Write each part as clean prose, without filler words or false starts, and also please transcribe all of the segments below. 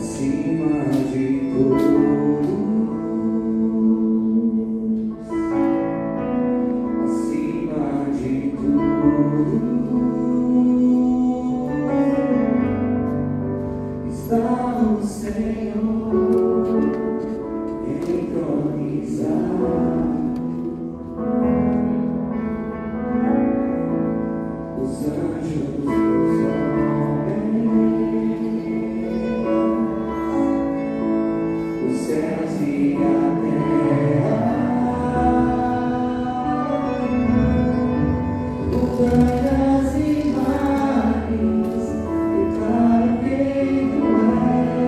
acima de todos, acima de tudo, está o Senhor entronizado. Os anjos dos homens, os céus e a terra, montanhas e mares, declaram quem tu és.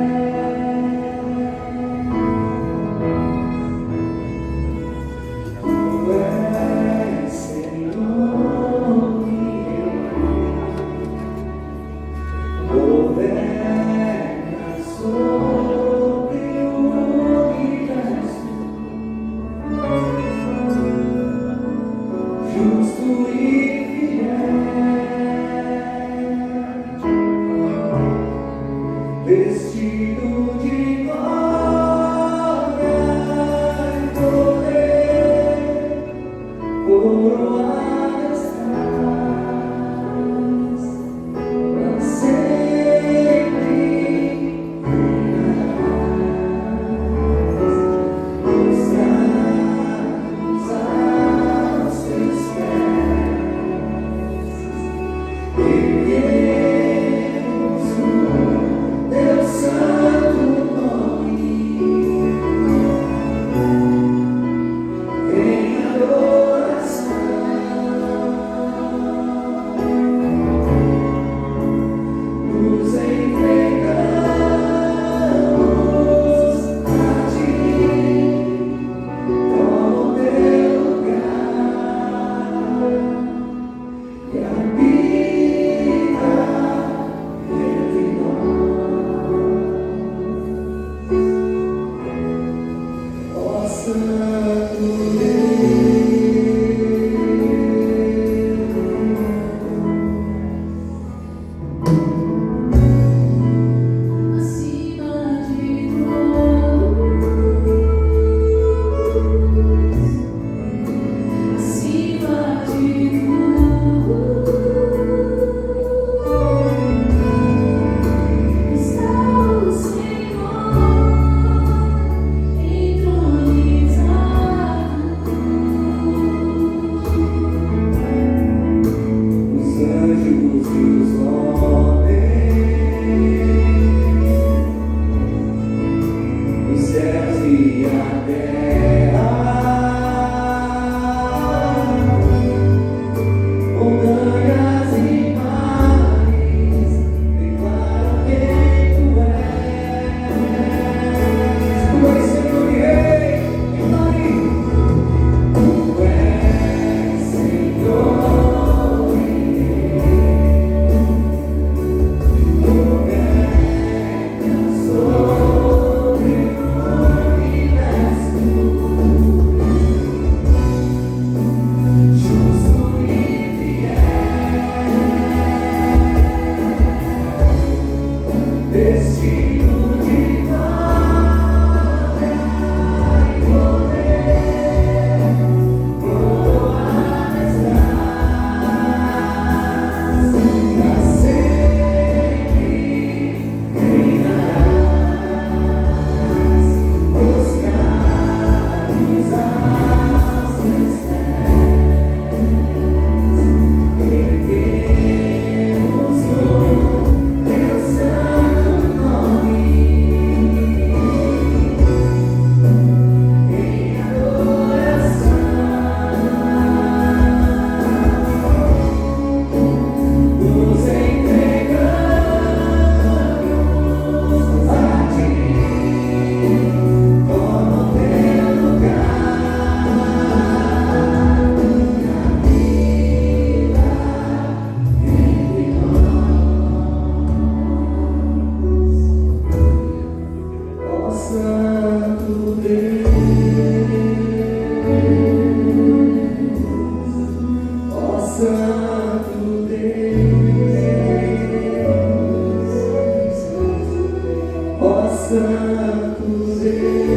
Santo Deus.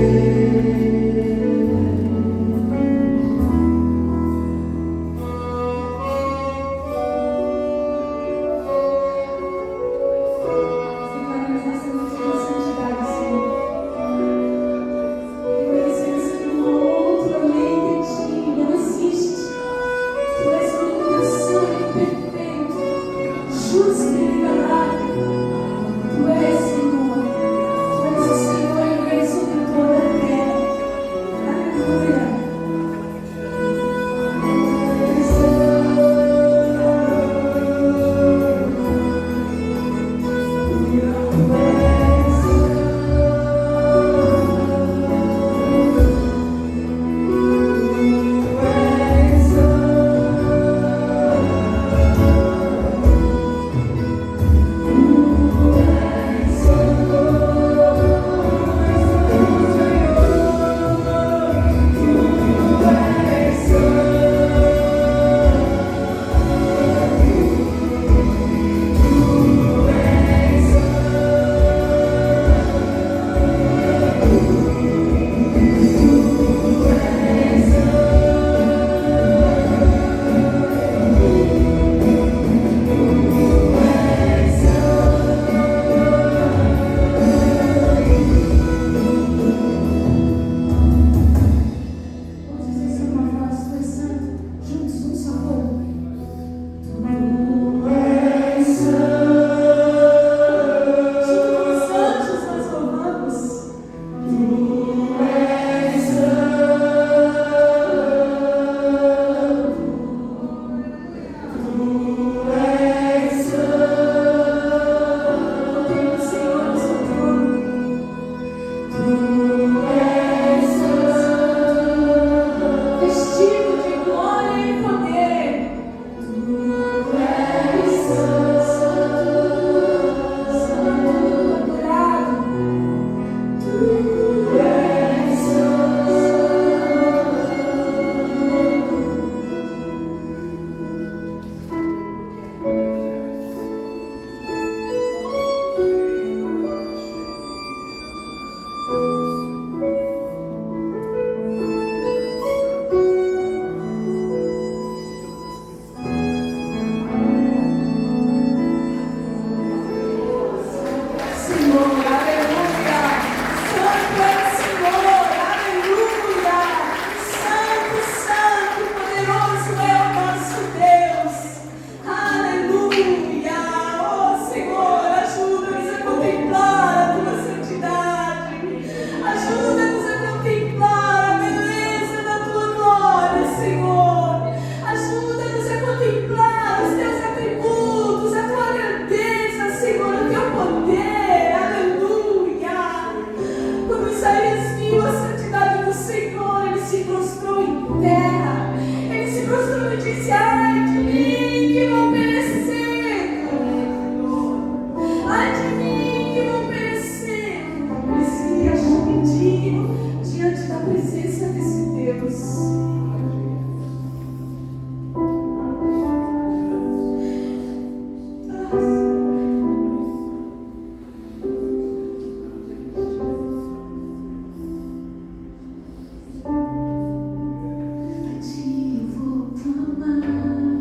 Te vou clamar.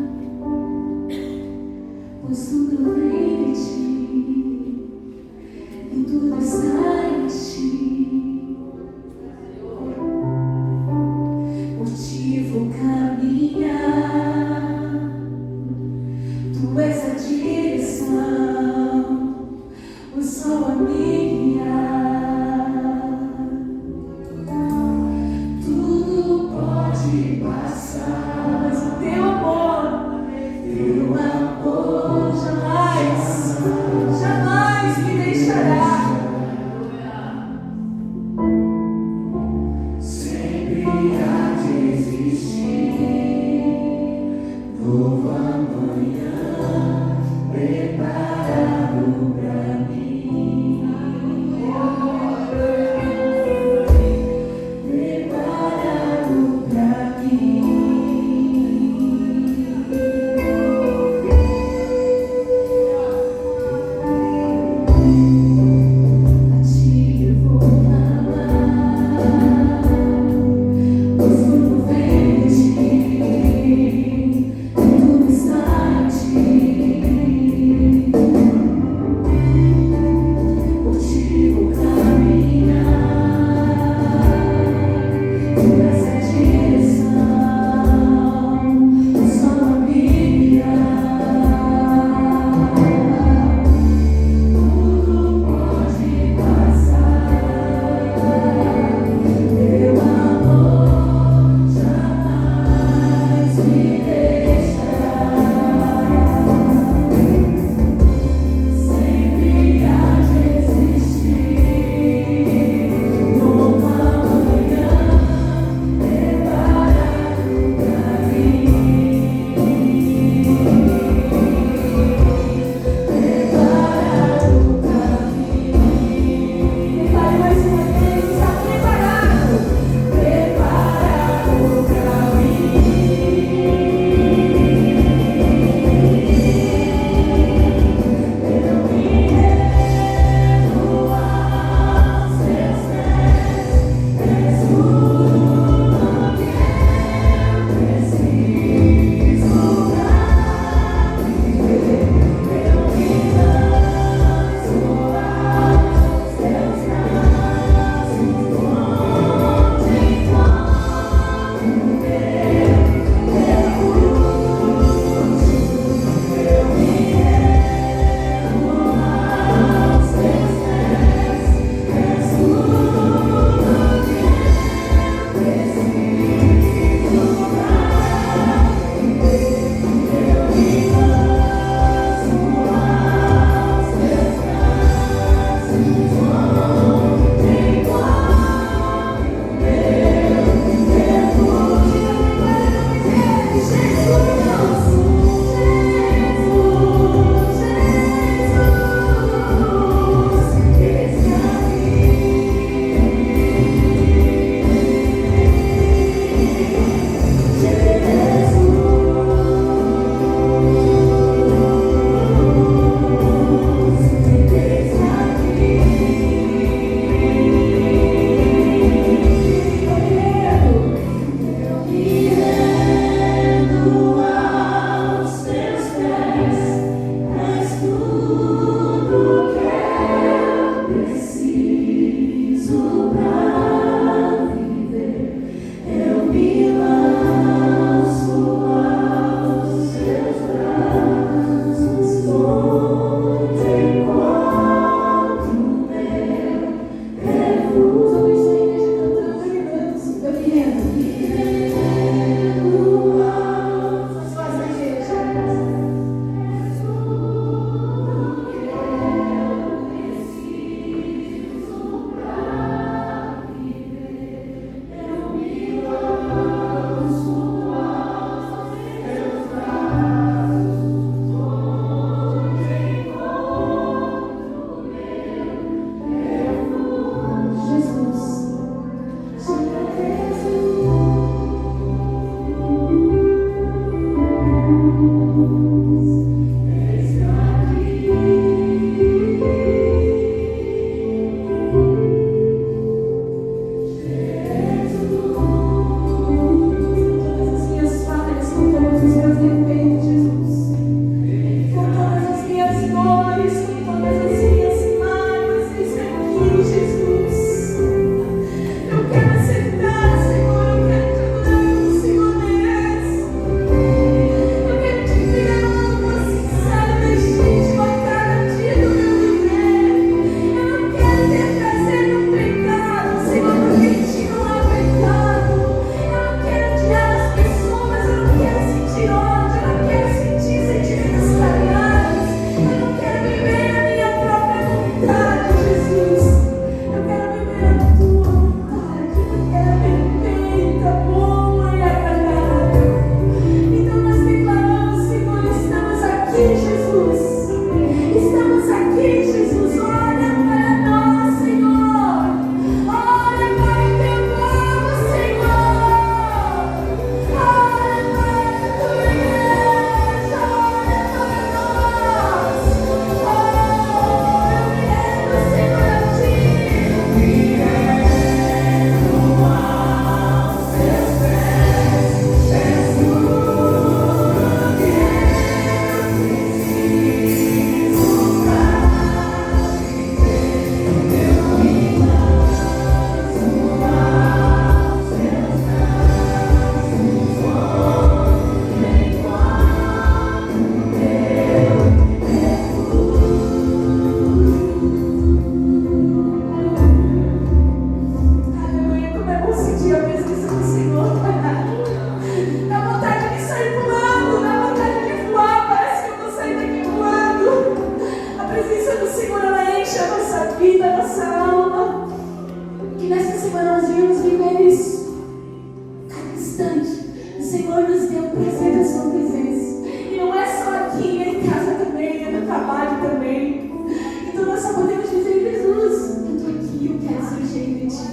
cheio de Ti.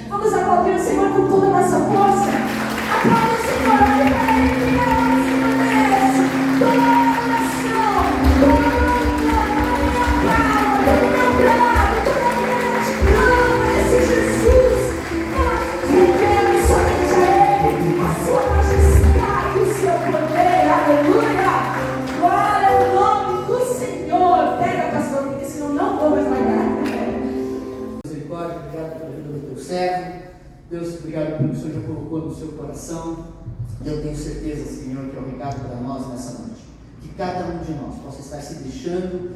Vamos aplaudir o Senhor com toda a nossa força. Aplaude o Senhor, olha para Ele, Ele merece. Toda a oração, toda a minha palma, todo o meu brado, toda a minha gratidão a esse Jesus. Nós rendemos somente a Ele, a Sua majestade, o Seu poder. Aleluia. Glória ao nome do Senhor. Pega, pastor, porque senão não vou mais largar. Misericórdia, obrigado pela vida do teu servo. Deus, obrigado pelo que o Senhor já colocou no seu coração. Eu tenho certeza, Senhor, que é um recado para nós nessa noite. Que cada um de nós possa estar se deixando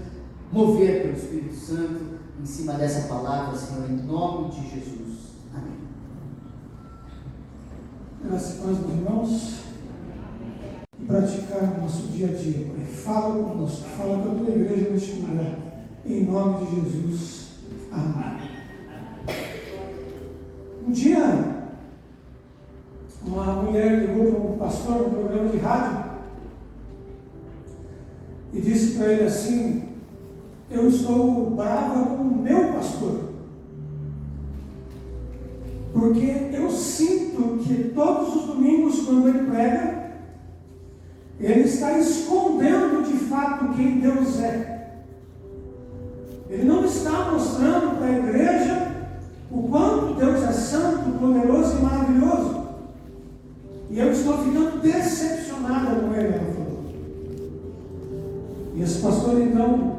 mover pelo Espírito Santo em cima dessa palavra, Senhor, em nome de Jesus. Amém. Graças a Deus, meus irmãos, e praticar no nosso dia a dia. Pai. Fala conosco, fala com a tua igreja neste lugar. Em nome de Jesus. Amém. Um dia, uma mulher ligou para um pastor no programa de rádio e disse para ele assim: eu estou brava com o meu pastor, porque eu sinto que todos os domingos, quando ele prega, ele está escondendo de fato quem Deus é. Ele não está mostrando para a igreja o quanto Deus é santo, poderoso e maravilhoso. E eu estou ficando decepcionada com ele, ela falou. E esse pastor então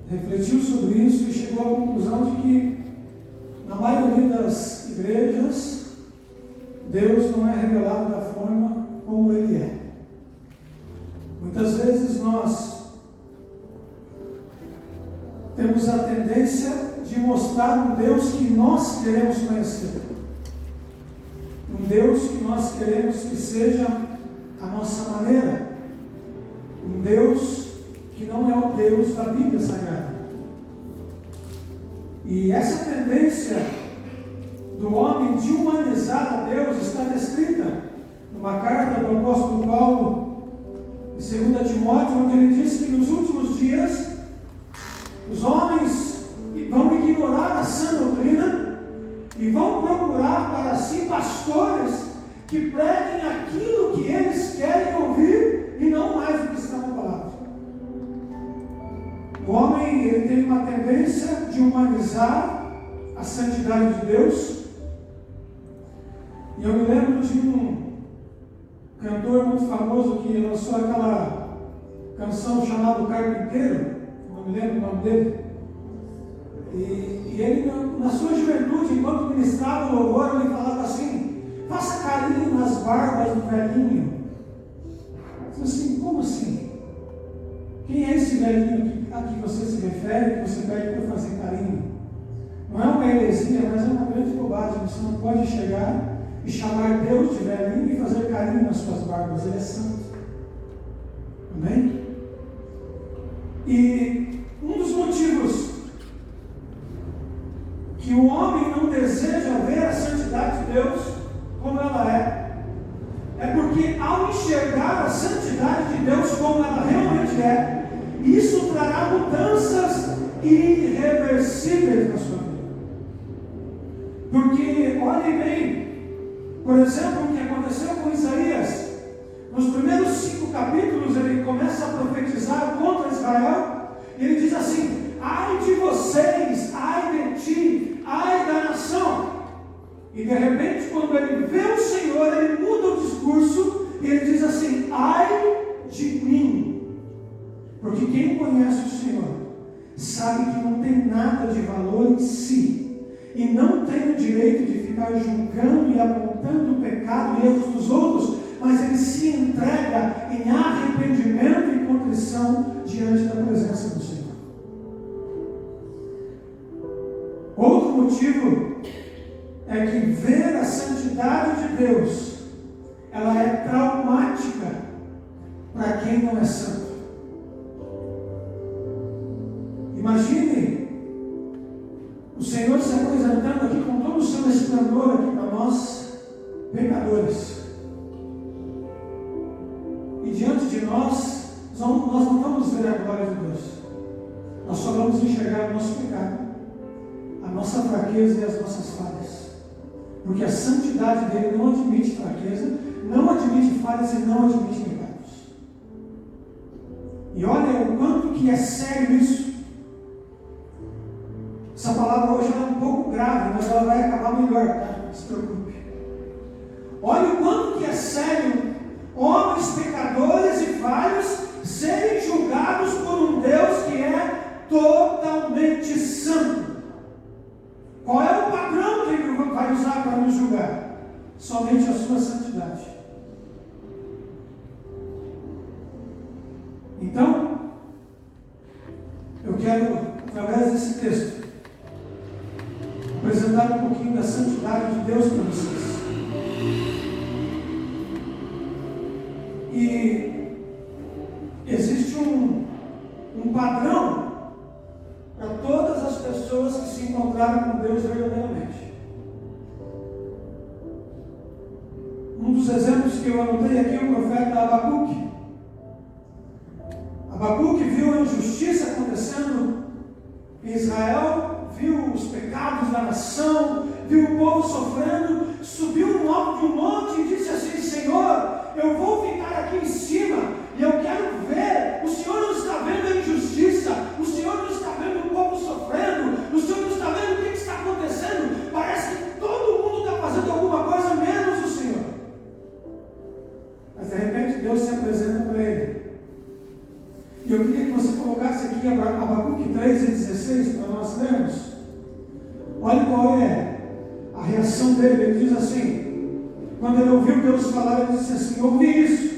refletiu sobre isso e chegou à conclusão de que na maioria das igrejas Deus não é revelado da forma como Ele é. Muitas vezes nós temos a tendência de mostrar um Deus que nós queremos conhecer. Um Deus que nós queremos que seja a nossa maneira. Um Deus que não é o Deus da Bíblia Sagrada. E essa tendência do homem de humanizar a Deus está descrita numa carta do apóstolo Paulo, em 2 Timóteo, onde ele diz que nos últimos dias os homens vão ignorar a sã doutrina e vão procurar para si pastores que preguem aquilo que eles querem ouvir e não mais o que está na palavra. O homem ele tem uma tendência de humanizar a santidade de Deus. E eu me lembro de um cantor muito famoso que lançou aquela canção chamada Carpinteiro, não me lembro o nome dele. E ele, na sua juventude, enquanto ministrava o louvor, ele falava assim: faça carinho nas barbas do velhinho. Eu disse assim: como assim? Quem é esse velhinho a que você se refere, que você pede para fazer carinho? Não é uma heresia, mas é uma grande bobagem. Você não pode chegar e chamar Deus de velhinho e fazer carinho nas suas barbas. Ele é santo. Amém? E um dos motivos que o homem não deseja ver a santidade de Deus como ela é porque ao enxergar a santidade de Deus como ela realmente é, isso trará mudanças irreversíveis na sua vida. Porque, olhem bem, por exemplo, o que aconteceu com Isaías. Nos primeiros 5 capítulos ele começa a profetizar contra Israel, e ele diz assim: ai de vocês, ai de ti, ai da nação. E de repente, quando ele vê o Senhor, ele muda o discurso e ele diz assim: ai de mim. Porque quem conhece o Senhor sabe que não tem nada de valor em si e não tem o direito de ficar julgando e apontando o pecado e erros dos outros, mas ele se entrega em arrependimento e contrição diante da presença do Senhor. Outro motivo é que ver a santidade de Deus, ela é traumática para quem não é santo. Imagine o Senhor se apresentando aqui com todo o seu esplendor aqui para nós, pecadores. E diante de nós não vamos ver a glória de Deus. Nós só vamos enxergar o nosso pecado, a nossa fraqueza e as nossas falhas. Porque a santidade dele não admite fraqueza, não admite falhas e não admite pecados. E olha o quanto que é sério isso. Essa palavra hoje é um pouco grave, mas ela vai acabar melhor, tá? Não se preocupe. Olha o quanto que é sério homens pecadores e falhos serem julgados por um Deus que é totalmente santo. Qual é o padrão que ele vai usar para nos julgar? Somente a sua santidade. Então, eu quero, através desse texto, apresentar um pouquinho da santidade de Deus para vocês. E existe um padrão para todas as pessoas que se encontraram com Deus verdadeiramente. Um dos exemplos que eu anotei aqui é o profeta Abacuque. Abacuque viu a injustiça acontecendo em Israel, viu os pecados da nação, viu o povo sofrendo, subiu no alto de um monte e disse assim: Senhor, eu vou ficar aqui em cima e eu quero ver. O Senhor não está vendo a injustiça, o Senhor não está vendo o povo sofrendo, o Senhor não está vendo o que está acontecendo. Parece que todo mundo está fazendo alguma coisa menos o Senhor. Mas de repente Deus se apresenta para ele. E eu queria que você colocasse aqui Abacuque 3:16 para nós lermos. Olha qual é a reação dele. Ele diz assim: quando ele ouviu Deus falar, ele disse assim: ouvi isso,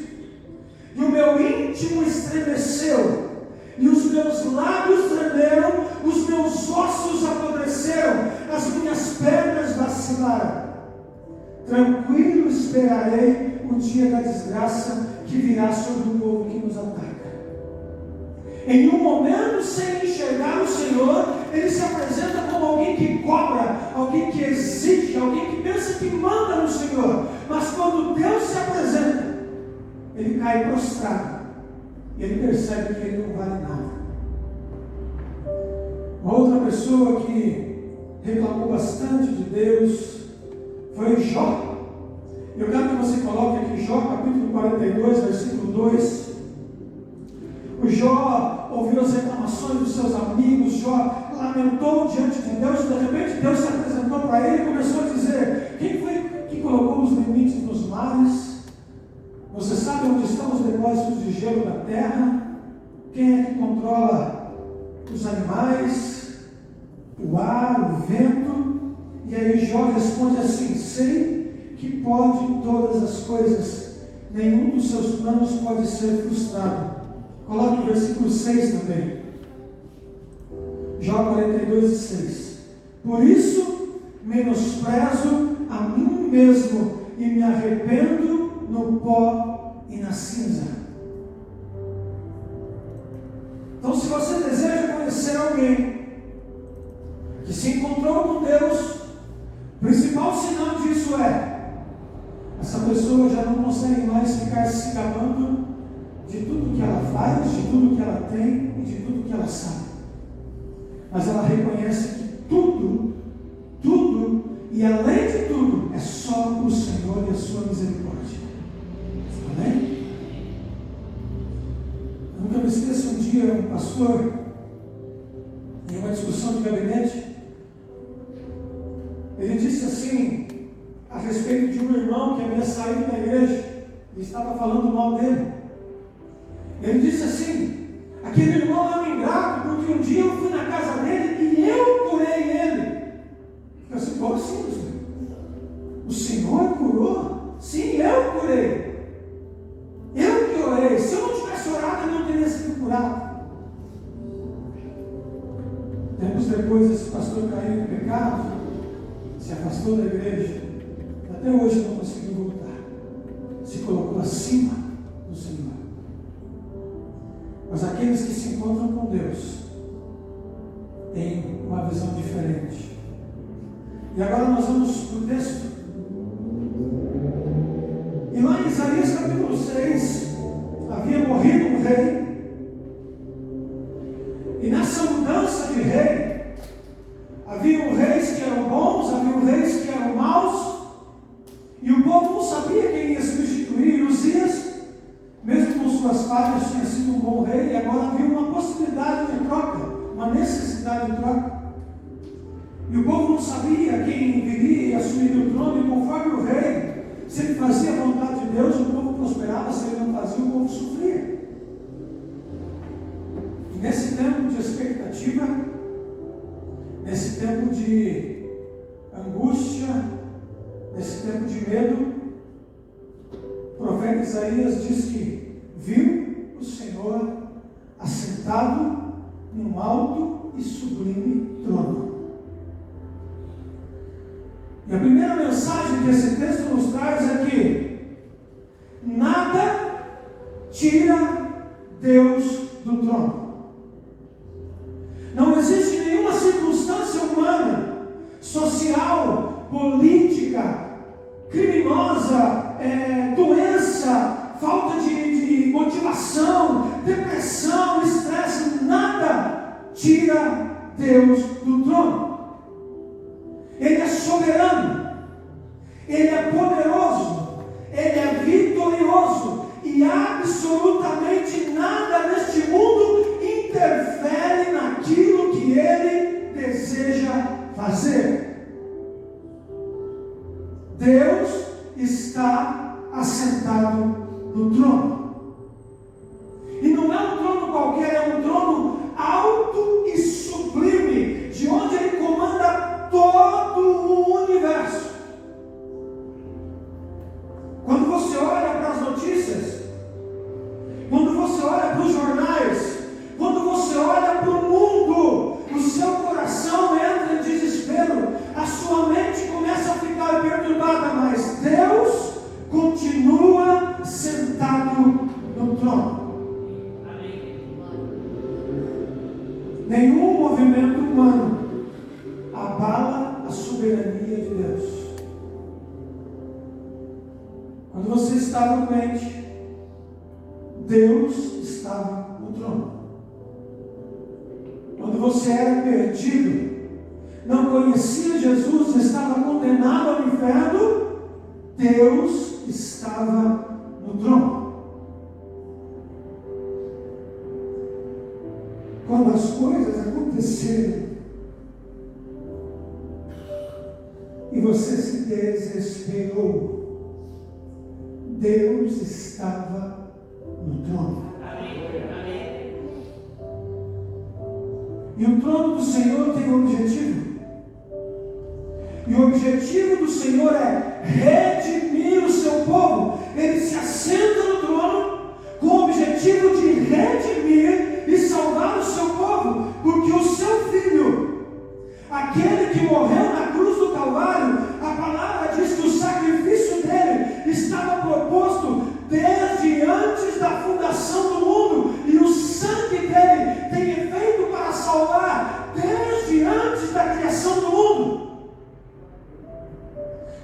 e o meu íntimo estremeceu, e os meus lábios tremeram, os meus ossos apodreceram, as minhas pernas vacilaram. Tranquilo esperarei o dia da desgraça que virá sobre o povo que nos ataca. Em um momento, sem enxergar o Senhor, ele se apresenta como alguém que cobra, alguém que exige, alguém que pensa que manda no Senhor. Mas quando Deus se apresenta, ele cai prostrado. E ele percebe que ele não vale nada. Uma outra pessoa que reclamou bastante de Deus foi Jó. Eu quero que você coloque aqui Jó, capítulo 42, versículo 2. O Jó ouviu as reclamações dos seus amigos, Jó lamentou diante de Deus, de repente Deus se apresentou para ele e começou a dizer: quem foi que colocou os limites dos mares? Você sabe onde estão os depósitos de gelo da terra? Quem é que controla os animais, o ar, o vento? E aí Jó responde assim: sei que pode todas as coisas, nenhum dos seus planos pode ser frustrado. Coloque o versículo 6 também. Jó 42:6. Por isso menosprezo a mim mesmo e me arrependo no pó e na cinza. Então, se você deseja conhecer alguém que se encontrou com Deus, o principal sinal disso é: essa pessoa já não consegue mais ficar se gabando de tudo que ela faz, de tudo que ela tem e de tudo que ela sabe. Mas ela reconhece que tudo e além de tudo é só o Senhor e a sua misericórdia. Amém? Eu nunca me esqueço, um dia um pastor, em uma discussão de gabinete, ele disse assim a respeito de um irmão que havia saído da igreja e estava falando mal dele. Ele disse assim: aquele irmão é um ingrato, porque um dia eu fui na casa dele e eu curei ele. Eu disse: como assim, Senhor? O Senhor curou? Sim, eu curei. Eu que orei. Se eu não tivesse orado, eu não teria sido curado. Tempos depois, esse pastor caiu em pecado, se afastou da igreja, até hoje não conseguiu voltar. Se colocou acima do Senhor. Mas aqueles que se encontram com Deus têm uma visão diferente. E agora nós vamos para o texto. E lá em Isaías capítulo 6, havia morrido um rei. E nessa mudança de rei, havia um rei diz que viu o Senhor assentado num alto e sublime trono. E a primeira mensagem que esse texto nos traz é que nada tira Deus do trono. Não existe nenhuma circunstância humana, social, política, criminosa, doença, falta de motivação, depressão, estresse, nada tira Deus do trono. Ele é soberano, Ele é poderoso, Ele é vitorioso, e absolutamente nada neste mundo interfere naquilo que Ele deseja fazer. Deus está assentado no trono. E não é um trono qualquer, é um trono alto e sublime, de onde Ele comanda todo o universo. Quando você olha para as notícias, quando você olha para os jornais, quando você olha para o mundo, o seu coração entra em desespero, a sua mente começa a ficar perturbada, mas Deus continua sentado no trono. Nenhum movimento humano abala a soberania de Deus. Quando você estava doente, Deus estava no trono. Quando você era perdido, não conhecia Jesus, estava condenado ao inferno, Deus estava no trono. Quando as coisas aconteceram e você se desesperou, Deus estava no trono. E o trono do Senhor tem um objetivo. E o objetivo do Senhor é redimir o seu povo. Ele se assenta no trono com o objetivo de redimir e salvar o seu povo. Porque o seu filho, aquele que morreu na cruz do Calvário, a palavra diz que o sacrifício dele estava proposto desde antes da fundação do mundo, e o sangue dele tem efeito para salvar desde antes da criação do mundo.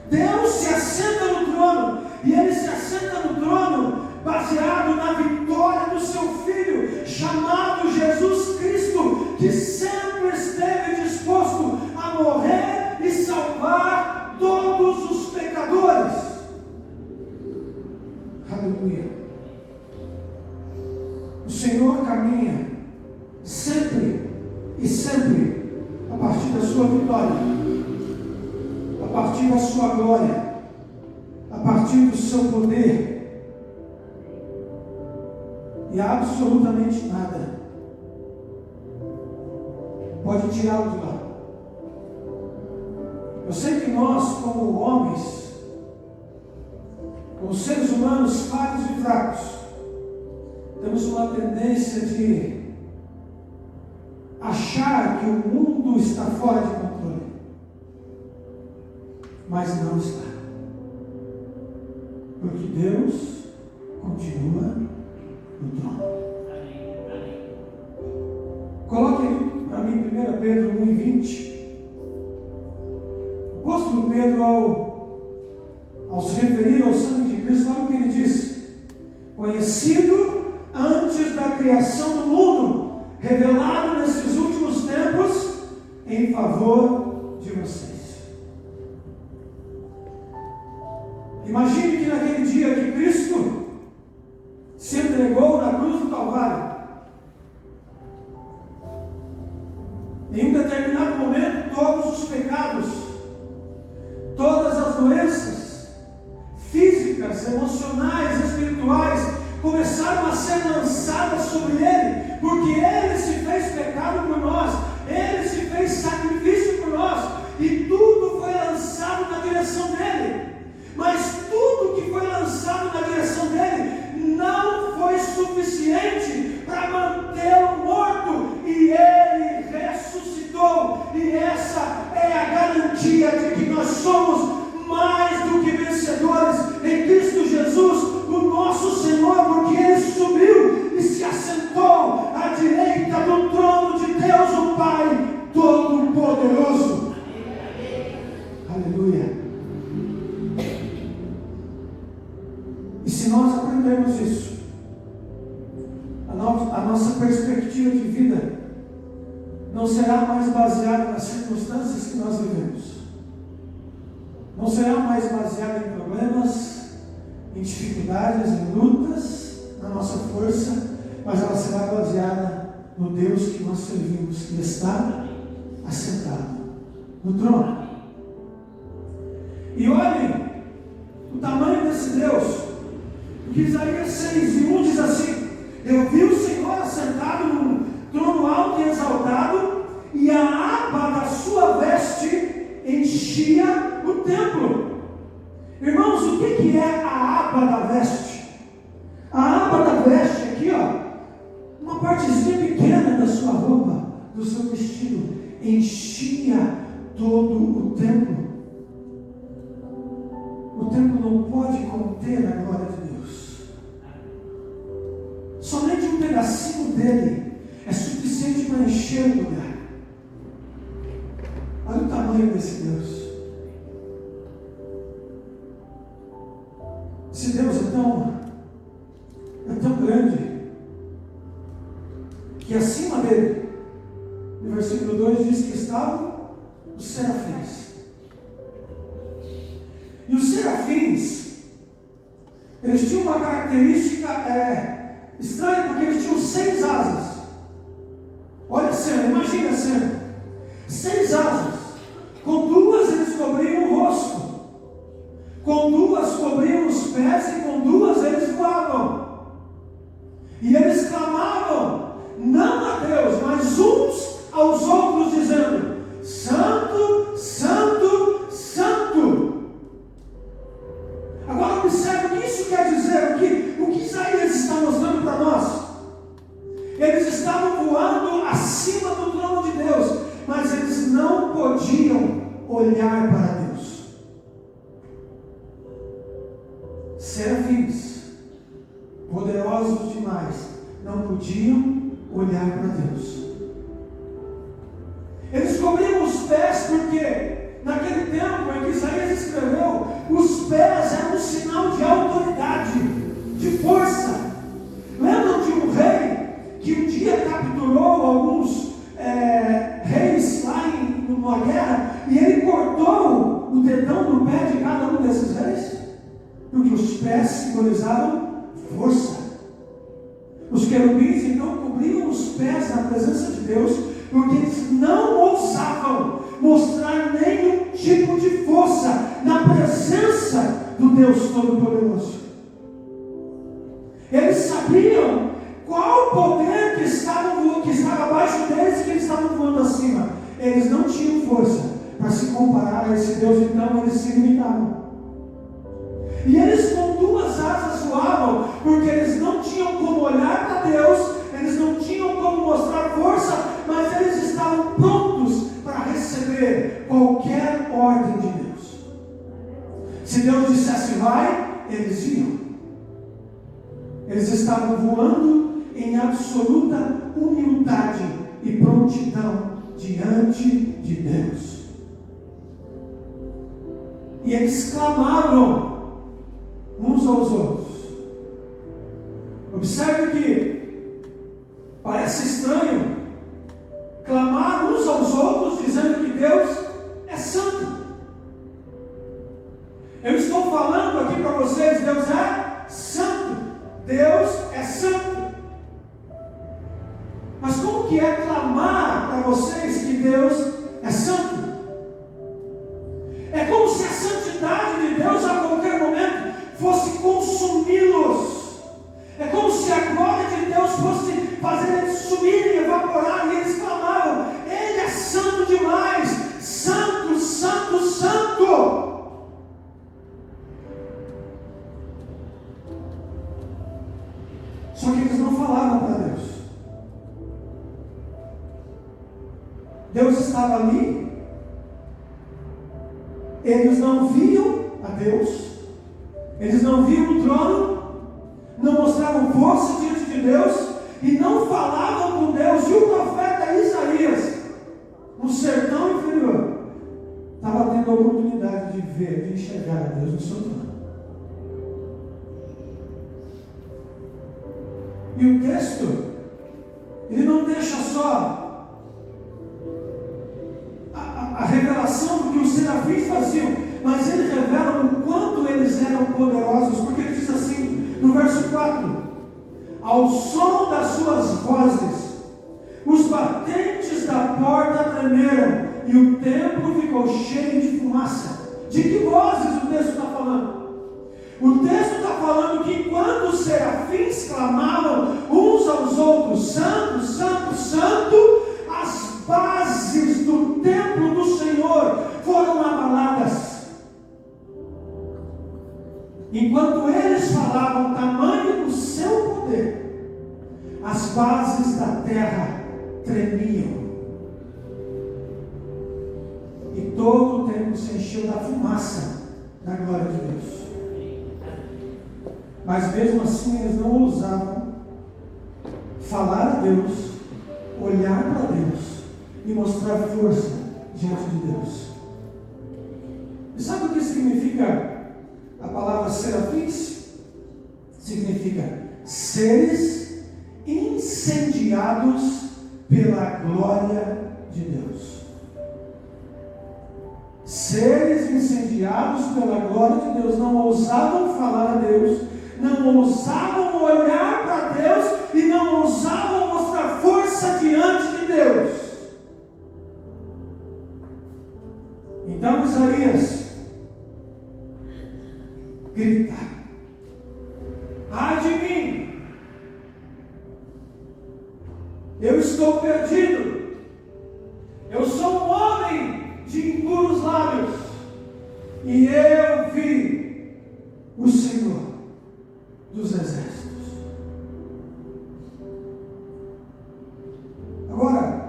Deus se assenta no trono, e Ele se assenta no trono baseado na vitória do seu Filho, chamado Jesus Cristo, que sempre esteve disposto a morrer e salvar todos os pecadores. Aleluia. O Senhor caminha sempre e sempre a partir da sua vitória, a partir da sua glória, a partir do seu poder, e absolutamente nada pode tirá-lo de lá. Eu sei que nós, como homens, como seres humanos falhos e fracos, temos uma tendência de achar que o mundo está fora de controle, mas não está, porque Deus continua no trono. Coloque para mim 1 Pedro 1:20. O apóstolo Pedro, ao se referir ao sangue de Cristo, olha o que ele diz: conhecido antes da criação do mundo, revelado nesses últimos tempos em favor de vocês. Imagine que naquele dia que Cristo se entregou na cruz do Calvário, em um determinado momento, todos os pecados, todas as doenças físicas, emocionais, espirituais, começaram a ser lançadas sobre Ele, porque Ele se fez pecado por nós, Ele se fez sacrifício por nós, e tudo foi lançado na direção dele. Mas tudo que foi lançado na direção dele Aleluia. E se nós aprendermos isso, a nossa perspectiva de vida não será mais baseada nas circunstâncias que nós vivemos. Não será mais baseada em problemas, em dificuldades, em lutas, na nossa força, mas ela será baseada no Deus que nós servimos, que está assentado no trono. E olhem o tamanho desse Deus. Porque Isaías 6:1 diz assim: eu vi o Senhor assentado num trono alto e exaltado, e a aba da sua veste enchia o templo. Irmãos, o que é a aba da veste? A aba da veste aqui, ó, uma partezinha pequena da sua roupa, do seu vestido, enchia todo o templo. O templo não pode conter a glória de Deus. Somente um pedacinho dele é suficiente para encher o lugar. Olha o tamanho desse Deus. Esse Deus é tão grande que acima dele, no versículo 2 diz que estavam os serafins. E os serafins, eles tinham uma característica estranha, porque eles tinham 6 asas. Olha a cena, imagina a cena. 6 asas. Com 2 eles cobriam o rosto. Com 2 cobriam os pés e com 2 eles voavam. E eles clamavam, não a Deus, mas uns aos outros, dizendo: Santo, Santo, Santo. Agora observe o que isso quer dizer, o que Isaías está mostrando para nós. Eles estavam voando acima do trono de Deus, mas eles não podiam olhar para Deus. Serafins, poderosos demais, não podiam olhar para Deus. Eles cobriam os pés porque naquele tempo em que Isaías escreveu, os pés eram um sinal de autoridade, de força. Lembram de um rei que um dia capturou alguns reis lá numa guerra, e ele cortou o dedão do pé de cada um desses reis? Porque os pés simbolizavam força. Os querubins então cobriam os pés na presença de Deus, porque eles não ousavam mostrar nenhum tipo de força na presença do Deus Todo-Poderoso. Eles sabiam qual o poder que estava abaixo deles e que eles estavam voando acima. Eles não tinham força para se comparar a esse Deus, então eles se limitavam. E eles com 2 asas voavam, porque eles não tinham como olhar para Deus, eles não tinham como mostrar força, mas eles estavam prontos para receber qualquer ordem de Deus. Se Deus dissesse vai, eles iam. Eles estavam voando em absoluta humildade e prontidão diante de Deus. E eles clamavam uns aos outros. Observe que parece estranho clamar uns aos outros dizendo que Deus é santo. Eu estou falando aqui para vocês, Deus é santo. Deus é santo. Mas como que é clamar para vocês que Deus é santo? É como se a santidade de Deus a qualquer momento fosse consumi-los. É como se a glória de Deus fosse fazer eles subirem, evaporar, e eles clamavam: Ele é santo demais, santo, santo, santo. Só que eles não falavam para Deus. Deus estava ali, eles não viam a Deus, eles não viam o trono, não mostravam força diante de Deus e não falavam com Deus. E o profeta Isaías, no sertão inferior, estava tendo a oportunidade ver, de enxergar a Deus no seu trono. E o texto, ele não deixa só a revelação do que os serafins faziam, mas ele revela o quanto eles eram poderosos, porque ele diz assim, no verso 4, ao som das suas vozes, os batentes da porta tremeram, e o templo ficou cheio de fumaça. De que vozes o texto está falando? O texto está falando que enquanto os serafins clamavam uns aos outros, Santo, Santo, Santo, as bases do templo do Senhor foram abaladas. Enquanto eles falavam tamanho do seu poder, as bases da terra tremiam. E todo o templo se encheu da fumaça da glória de Deus. Mas mesmo assim eles não ousavam falar a Deus, olhar para Deus e mostrar força diante de Deus. E sabe o que significa a palavra serafins? Significa seres incendiados pela glória de Deus. Seres incendiados pela glória de Deus, não ousavam falar a Deus, não ousavam olhar para Deus e não ousavam mostrar força diante de Deus. Então Isaías grita: ai de mim, eu estou perdido, eu sou um homem de impuros lábios, e eu vi o Senhor dos exércitos. Agora,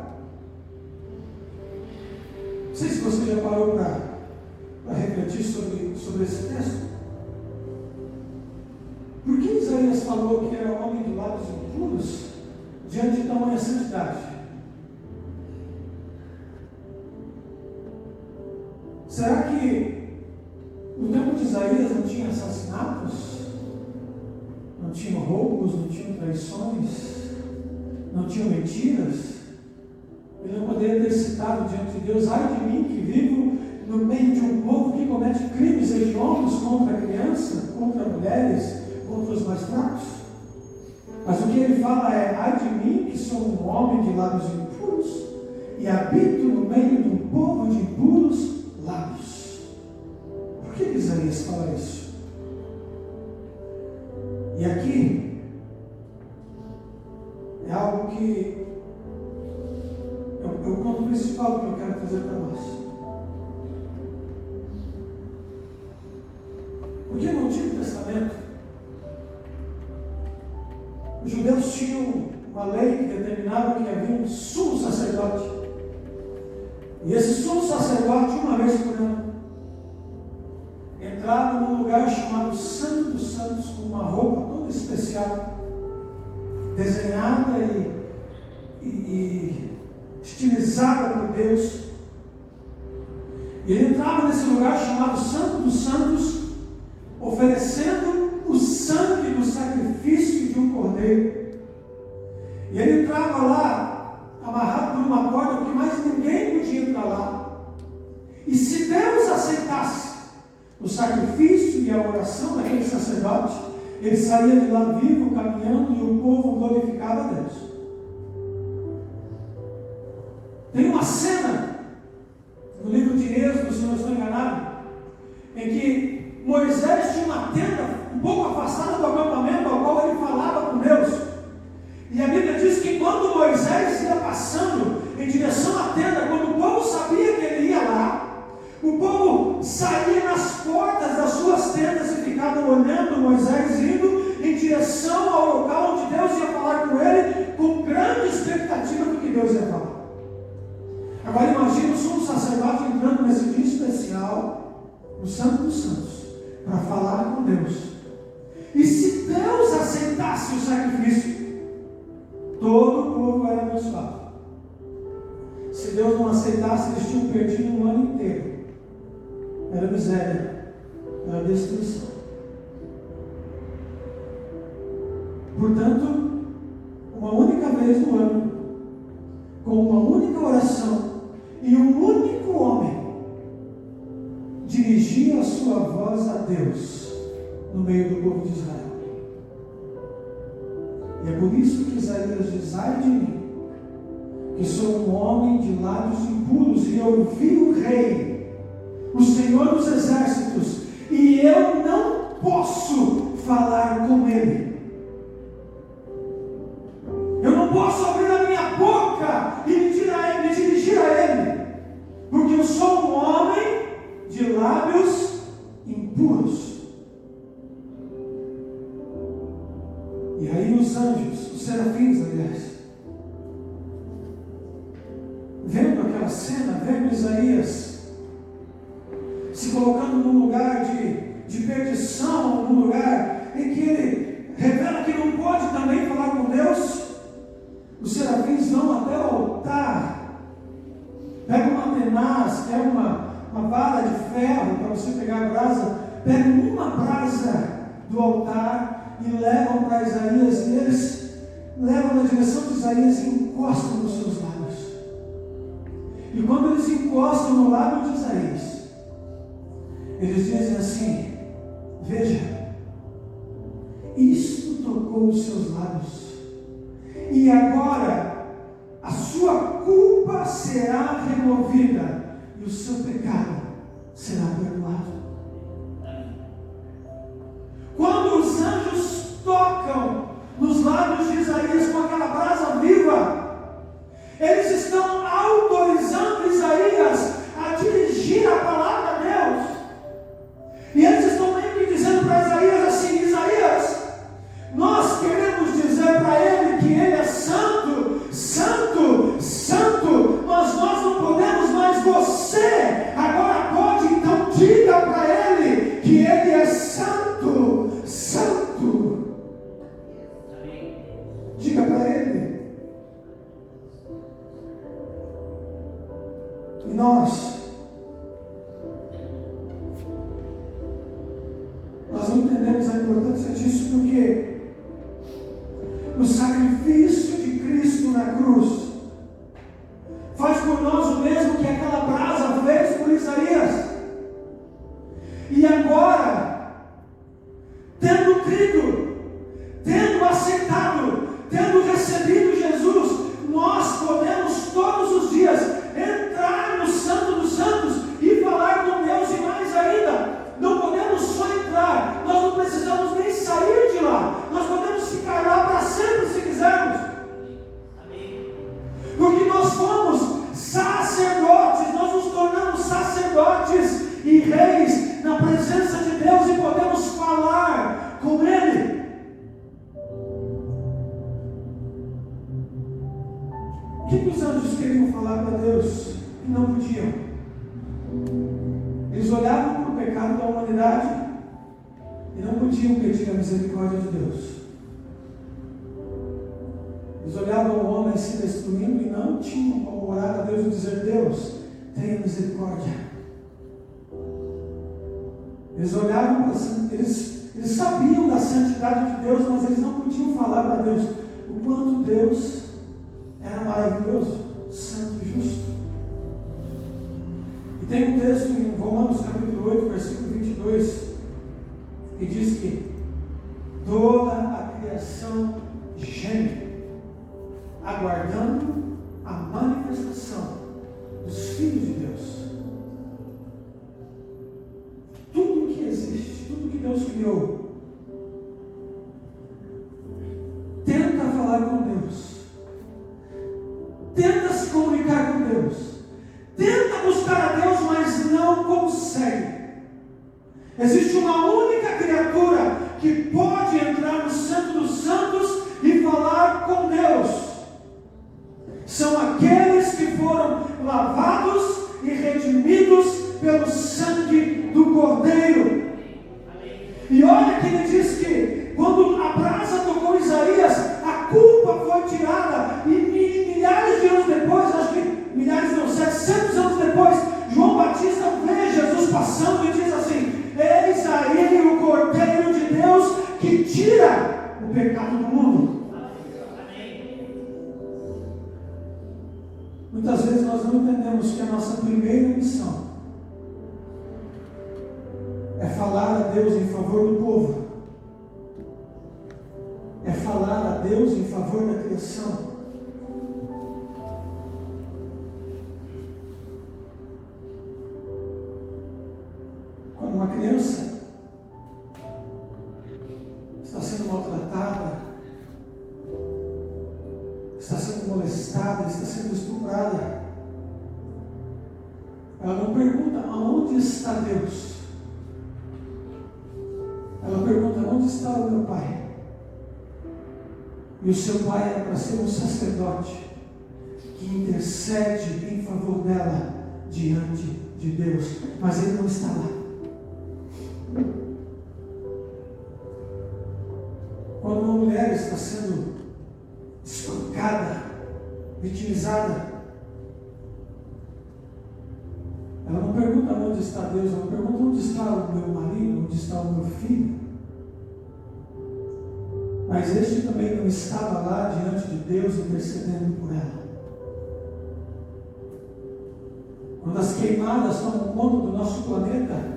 não sei se você já parou para refletir sobre esse texto. Por que Isaías falou que era homem de lábios impuros diante de tamanha santidade? Será que no tempo de Isaías não tinha assassinatos? Não tinham roubos, não tinham traições, não tinham mentiras? Ele não poderia ter citado diante de Deus: ai de mim que vivo no meio de um povo que comete crimes hediondos contra a criança, contra mulheres, contra os mais fracos. Mas o que ele fala é: ai de mim que sou um homem de lábios impuros e habito no meio de um povo de impuros lábios. Por que Isaías fala isso? E aqui é algo que é o ponto principal que eu quero fazer para nós. Porque no Antigo Testamento os judeus tinham uma lei que determinava que havia um sumo sacerdote. E esse sumo sacerdote, uma vez por ano, entrava num lugar chamado Santo dos Santos, com uma roupa toda especial, desenhada e estilizada por Deus. E ele entrava nesse lugar chamado Santo dos Santos, oferecendo o sangue do sacrifício de um cordeiro. E ele entrava lá, amarrado por uma corda, porque mais ninguém podia entrar lá. E se Deus aceitasse o sacrifício e a oração daquele sacerdote, ele saía de lá vivo, caminhando, e o povo glorificava a Deus. Tem uma cena no livro de Êxodo, se não estou enganado, em que Moisés tinha uma tenda um pouco afastada do acampamento ao qual ele falava com Deus. E a Bíblia diz que quando Moisés ia passando em direção à tenda, quando o povo sabia que ele ia lá, o povo saía nas portas das suas tendas e ficava olhando Moisés indo em direção ao local onde Deus ia falar com ele, com grande expectativa do que Deus ia falar. Agora imagine o sumo sacerdote entrando nesse dia especial, no Santo dos Santos, para falar com Deus. E se Deus aceitasse o sacrifício, todo o povo era era miséria, era destruição. Portanto, uma única vez no ano, com uma única oração e um único homem, dirigia a sua voz a Deus no meio do povo de Israel. E é por isso que Isaías diz: ai de mim, que sou um homem de lábios impuros, e eu vi o Rei, o Senhor dos Exércitos, e eu não posso falar com Ele. Eu não posso abrir a minha boca e me dirigir a Ele, porque eu sou um homem de lábios impuros. E aí os anjos, os serafins, aliás, vendo aquela cena, vendo Isaías se colocando num lugar de perdição, num lugar em que ele revela que não pode também falar com Deus, os serafins vão até o altar, pegam uma tenaz, que é uma vara de ferro para você pegar a brasa, pegam uma brasa do altar e levam para Isaías, e eles levam na direção de Isaías e encostam nos seus lábios. E quando eles encostam no lábio de Isaías, eles dizem assim: veja, isto tocou os seus lábios, e agora a sua culpa será removida e o seu pecado será perdoado. Quando os anjos tocam nos lábios de Isaías com aquela brasa viva, eles estão autorizando Isaías a dirigir a palavra a Deus. E eles estão meio que dizendo para Isaías assim: Isaías, nós queremos dizer para ele que ele é santo, santo, santo, mas nós não podemos mais. Você agora pode, então diga para ele que ele é santo, santo. Diga para ele. E nós não entendemos a importância disso, porque o sacrifício de Cristo na cruz faz por nós o mesmo que aquela brasa fez por Isaías. E agora, tendo crido, tendo aceitado, tendo recebido Jesus, nós podemos todos os dias entrar no Santo dos Santos e falar com Deus. E mais ainda, não podemos só entrar, nós não precisamos nem sair de lá, nós podemos ficar lá para sempre se quisermos. Amém. Porque nós fomos sacerdotes, nós nos tornamos sacerdotes e reis na presença de Deus e podemos falar com Ele. O que os anjos queriam falar para Deus e não podiam? Eles olhavam para o pecado da humanidade e não podiam pedir a misericórdia de Deus. Eles olhavam o homem se destruindo e não tinham como orar a Deus e dizer: Deus, tenha misericórdia. Eles olhavam para eles sabiam da santidade de Deus, mas eles não podiam falar para Deus o quanto Deus era maravilhoso, santo e justo. E tem um texto em Romanos capítulo 8, versículo 22, que diz que toda a criação geme, aguardando a manifestação dos filhos de Deus. Tudo que existe, tudo que Deus criou, tenta falar com Deus, tenta se comunicar com Deus, tenta buscar a Deus, mas não consegue. Existe uma única criatura que pode entrar no Santo dos Santos e falar com Deus. São aqueles que foram lavados e redimidos pelo sangue do Cordeiro. E olha que ele diz que quando a brasa tocou Isaías, a culpa foi tirada, e milhares de anos depois, acho que milhares não, 700 anos depois, João Batista vê Jesus passando e entendemos que a nossa primeira missão é falar a Deus em favor do povo, é falar a Deus em favor da criação. Quando uma criança está sendo maltratada, está sendo molestada, está sendo estuprada, ela não pergunta aonde está Deus. Ela pergunta onde está o meu pai. E o seu pai era para ser um sacerdote que intercede em favor dela diante de Deus, mas ele não está lá. Quando uma mulher está sendo espancada, vitimizada, ela não pergunta onde está Deus, ela pergunta onde está o meu marido, onde está o meu filho. Mas este também não estava lá diante de Deus intercedendo por ela. Quando as queimadas tomam conta do nosso planeta,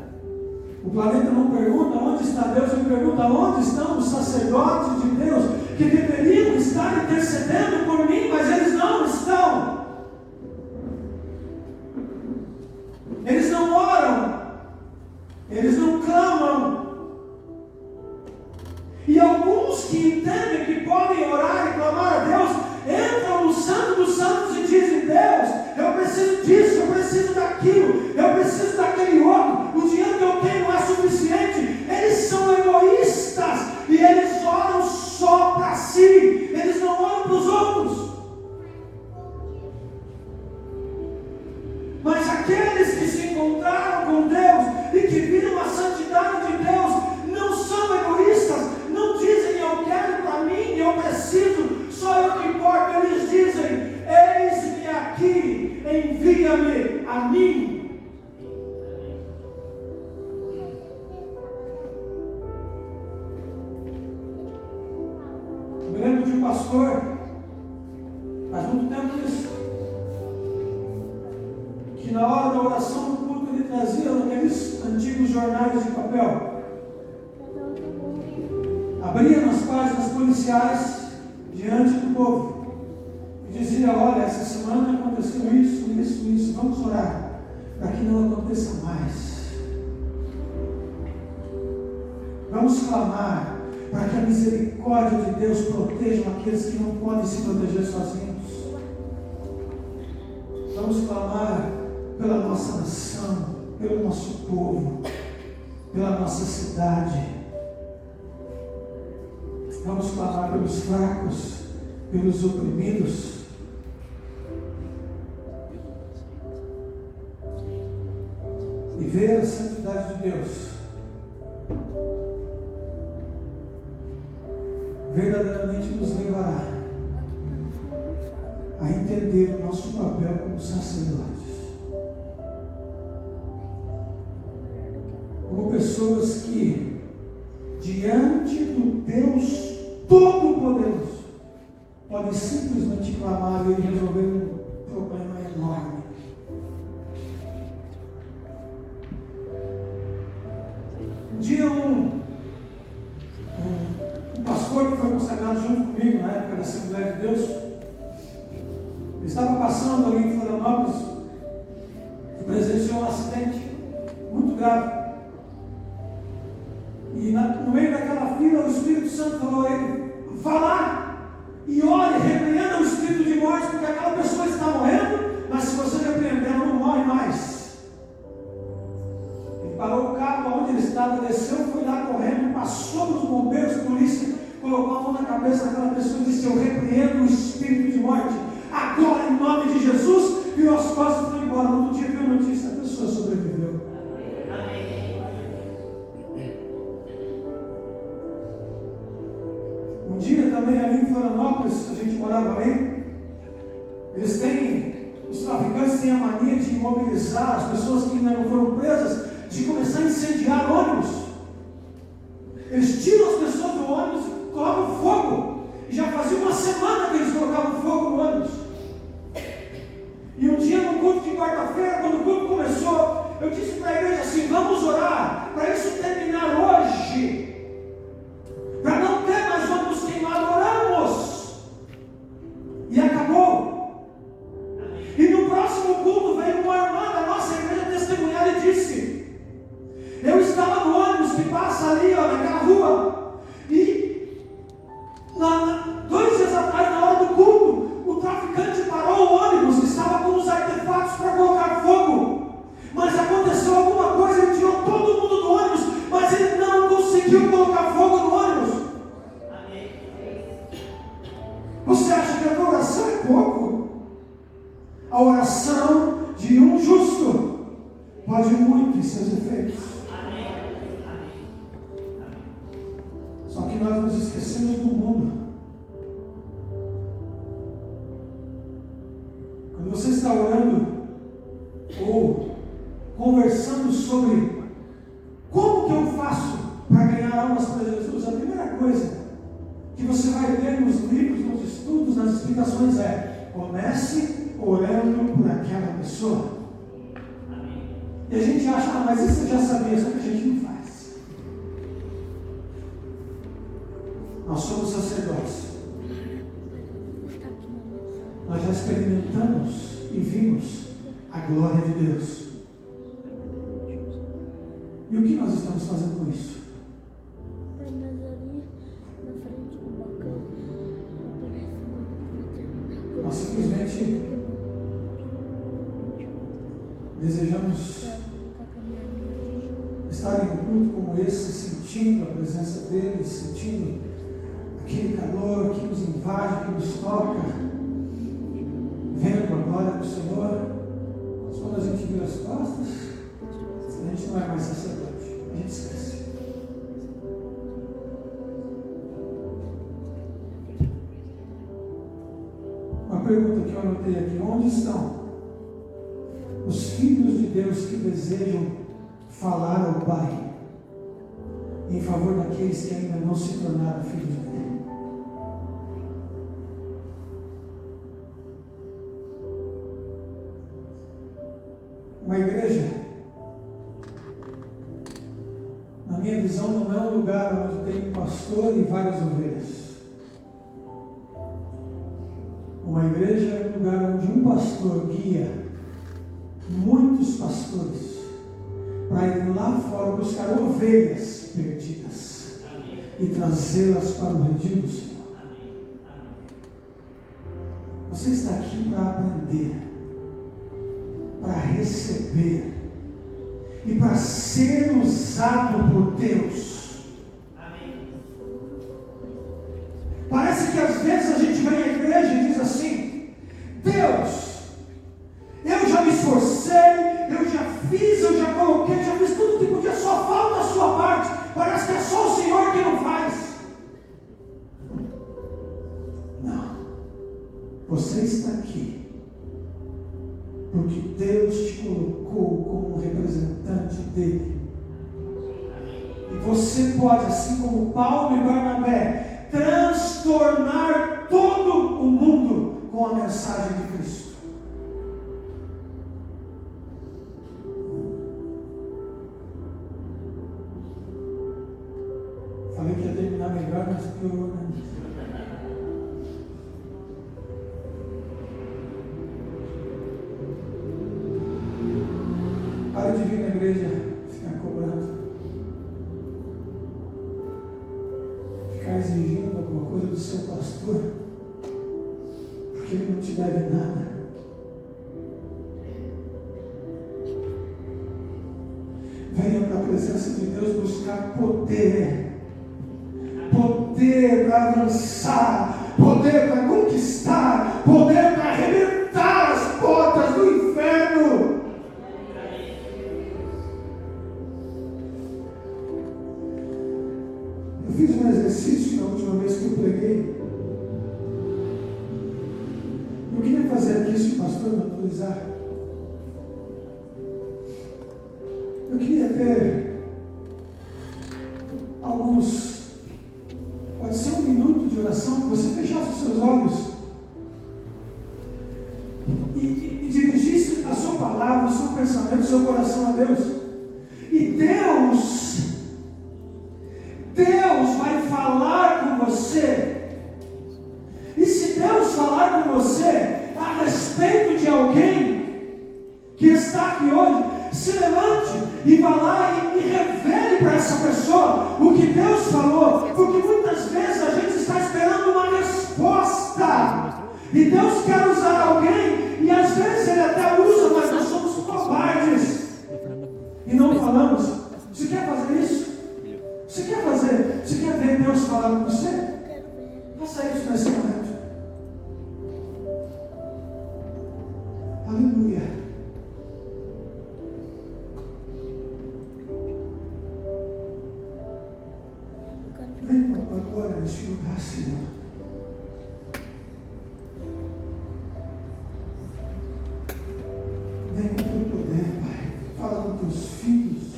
o planeta não pergunta onde está Deus, ele pergunta onde estão os sacerdotes de Deus que deveriam estar intercedendo por mim, mas eles não estão. Eles não oram, eles não clamam. E alguns que entendem que podem orar e clamar a Deus, entram no Santo dos Santos e dizem: Deus, eu preciso disso, eu preciso daquilo, eu preciso daquele outro, o dinheiro que eu tenho não é suficiente. Eles são egoístas e eles oram só para si, eles não oram para os outros. Mas aqueles que se encontraram com Deus e que viram a santidade de Deus não são egoístas, não dizem eu quero para mim, eu preciso, só eu que importo. Eles dizem: eis-me aqui, envia-me a mim. Eu me lembro de um pastor, faz muito tempo isso, que na hora da oração do culto ele trazia aqueles antigos jornais de papel, abria nas páginas policiais diante do povo e dizia: olha, essa semana aconteceu isso, vamos orar para que não aconteça mais. Vamos clamar para que a misericórdia de Deus proteja aqueles que não podem se proteger sozinhos. Vamos clamar pela nossa nação, pelo nosso povo, pela nossa cidade. Vamos clamar pelos fracos, pelos oprimidos. E ver a santidade de Deus verdadeiramente nos levará a entender o nosso papel como sacerdotes, como pessoas que, diante do Deus Todo-Poderoso, podem simplesmente clamar e resolver um problema enorme. Um dia um pastor que foi consagrado junto comigo na época da Assembleia de Deus, ele estava passando ali em Florianópolis e presenciou um acidente muito grave. E no meio daquela fila, o Espírito Santo falou a ele: vá lá e ore, repreenda o espírito de morte, porque aquela pessoa está morrendo, mas se você repreender, ela não morre mais. Ele parou o carro onde ele estava, desceu, foi lá correndo, passou para os bombeiros, polícia, colocou a mão na cabeça daquela pessoa e disse: eu repreendo o espírito de morte agora, em nome de Jesus. Virou as costas e foi embora. No outro dia viu a notícia: a pessoa sobreviveu. Um dia também ali em Florianópolis, a gente morava ali, os traficantes têm a mania de imobilizar as pessoas que ainda não foram presas, de começar a incendiar ônibus. Eles tiram as pessoas do ônibus e colocam fogo. E já fazia uma semana que eles colocavam fogo no ônibus. E um dia no culto de quarta-feira, almas para Jesus, a primeira coisa que você vai ver nos livros, nos estudos, nas explicações é: comece orando por aquela pessoa. E a gente acha, mas isso eu já sabia, só que a gente não faz. Nós somos sacerdotes. Nós já experimentamos e vimos a glória de Deus. E o que nós estamos fazendo com isso? Nós simplesmente desejamos estar em um culto como esse, sentindo a presença dele, sentindo aquele calor que nos invade, que nos toca, vendo a glória do Senhor. Mas quando a gente vira as costas, a gente não é mais sacerdote, a gente esquece. Uma pergunta que eu anotei aqui: onde estão os filhos de Deus que desejam falar ao Pai em favor daqueles que ainda não se tornaram filhos dele? Uma igreja, na minha visão, não é um lugar onde tem um pastor e várias ovelhas. Uma igreja é um lugar onde um pastor guia muitos pastores para ir lá fora buscar ovelhas perdidas e trazê-las para o redil do Senhor. Você está aqui para aprender, para receber e para ser usado por Deus. Parece que às vezes a gente vem à igreja e diz assim: Deus, eu já me esforcei, eu já fiz, eu já coloquei, já fiz tudo que podia, só falta a sua parte. Parece que é só o Senhor que não faz. Não. Você está aqui porque Deus te colocou como um representante dele. E você pode, assim como Paulo e Barnabé, transtornar todo o mundo com a mensagem de Cristo. Falei que ia terminar melhor, mas piorou, né? Para de vir na igreja ficar cobrando, ficar exigindo alguma coisa do seu pastor, porque ele não te deve nada. Venha para a presença de Deus buscar poder para avançar, poder para conquistar, poder para arrebentar as portas do inferno. Eu fiz um exercício na última vez que eu preguei. Eu queria fazer aqui, se o pastor me autorizar. Eu queria ter alguns, pode ser 1 minuto de oração, que você fechasse os seus olhos e dirigisse a sua palavra, o seu pensamento, o seu coração a Deus. E Deus vai falar com você. E se Deus falar com você a respeito de alguém que está aqui hoje, se levante e vá lá e revele para essa pessoa o que Deus falou, porque muitas vezes a gente está esperando uma resposta e Deus quer usar alguém e às vezes Ele até usa, mas nós somos covardes e não falamos. Você quer fazer isso? Você quer ver Deus falar com você? Faça isso nesse momento. Aleluia. Vem agora neste lugar, Senhor. Vem com o teu poder, Pai. Fala com teus filhos.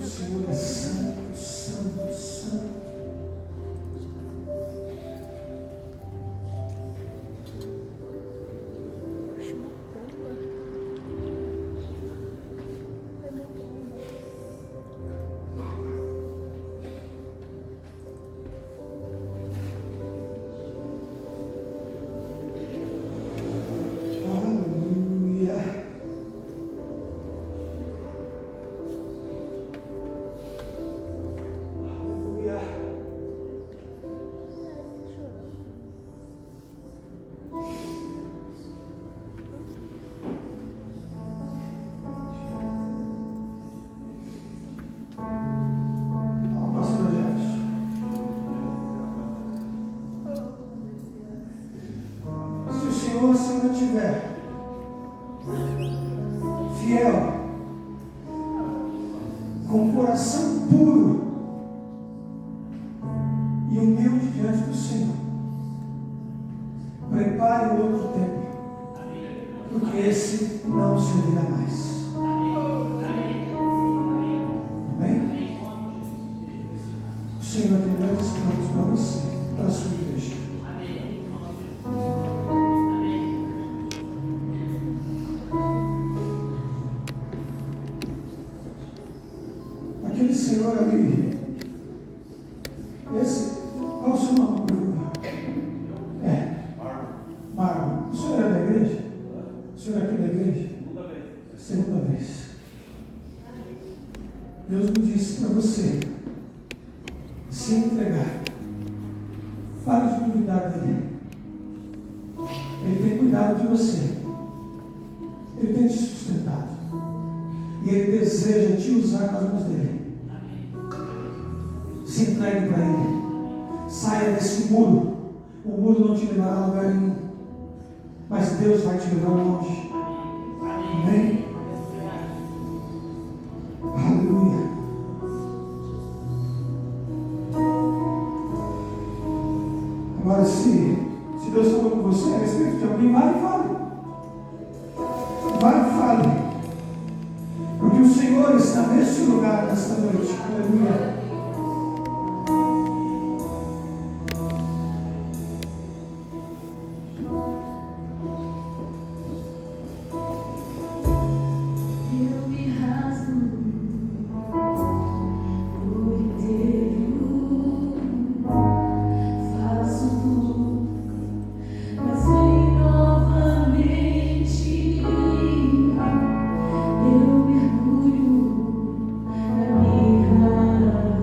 do Senhor é santo, santo, santo. Se não tiver fiel, com coração puro e humilde diante do Senhor, prepare o outro tempo, porque esse não servirá mais. Amém? O Senhor tem grandes planos para você, para a sua igreja. Aquele senhor ali, qual o seu nome? Marlon. O senhor é da igreja? O senhor é aqui da igreja? Segunda vez. Deus me disse para você se entregar. Pare de duvidar dele. Ele tem cuidado de você. Ele tem te sustentado. E ele deseja te usar nas mãos dele. Se entregue para ele. Saia desse muro. O muro não te levará a lugar nenhum. Mas Deus vai te levar longe. Amém? Aleluia. Agora, se Deus falou com você a respeito de alguém, vai e fale. Vai e fale. Porque o Senhor está nesse lugar nesta noite. Aleluia. Eu mergulho na minha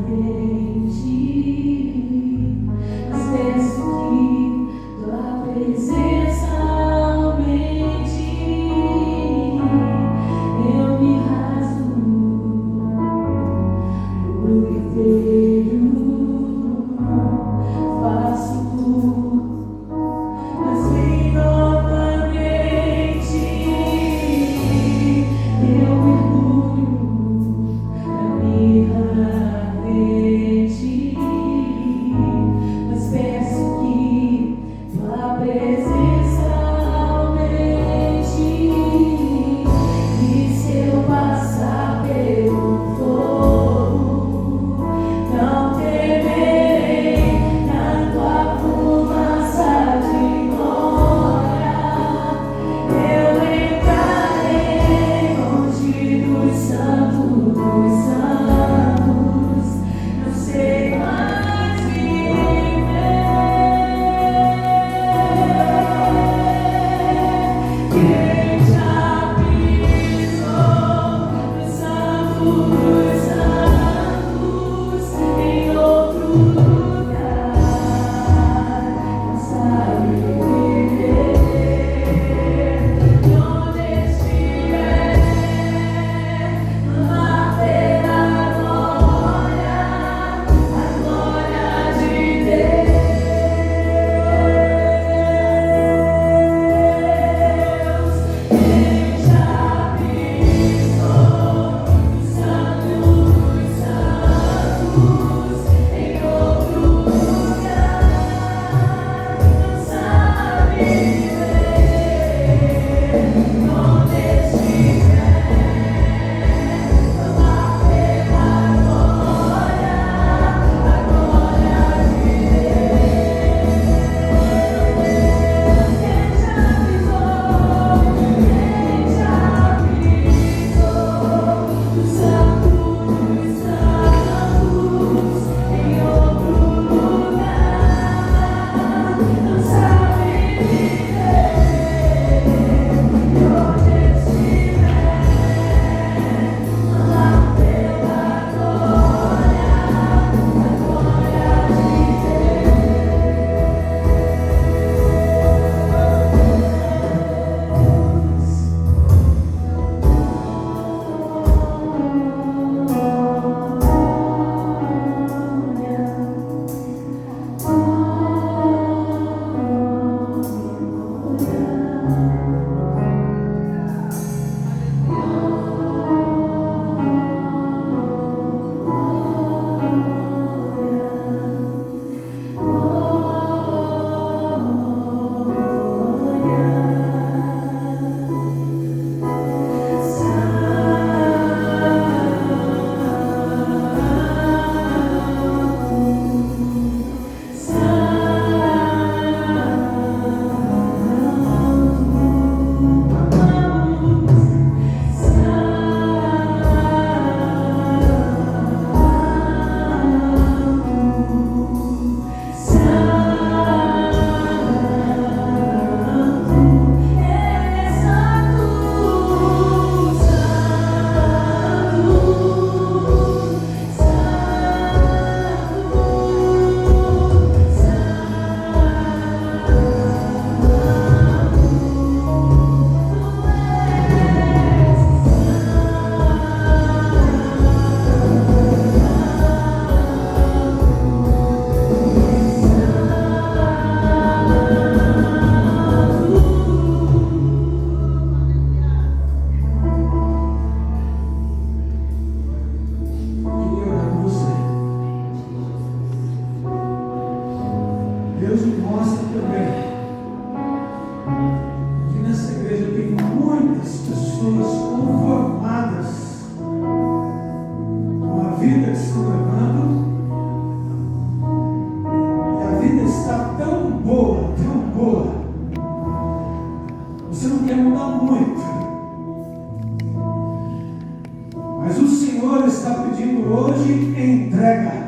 hoje entrega.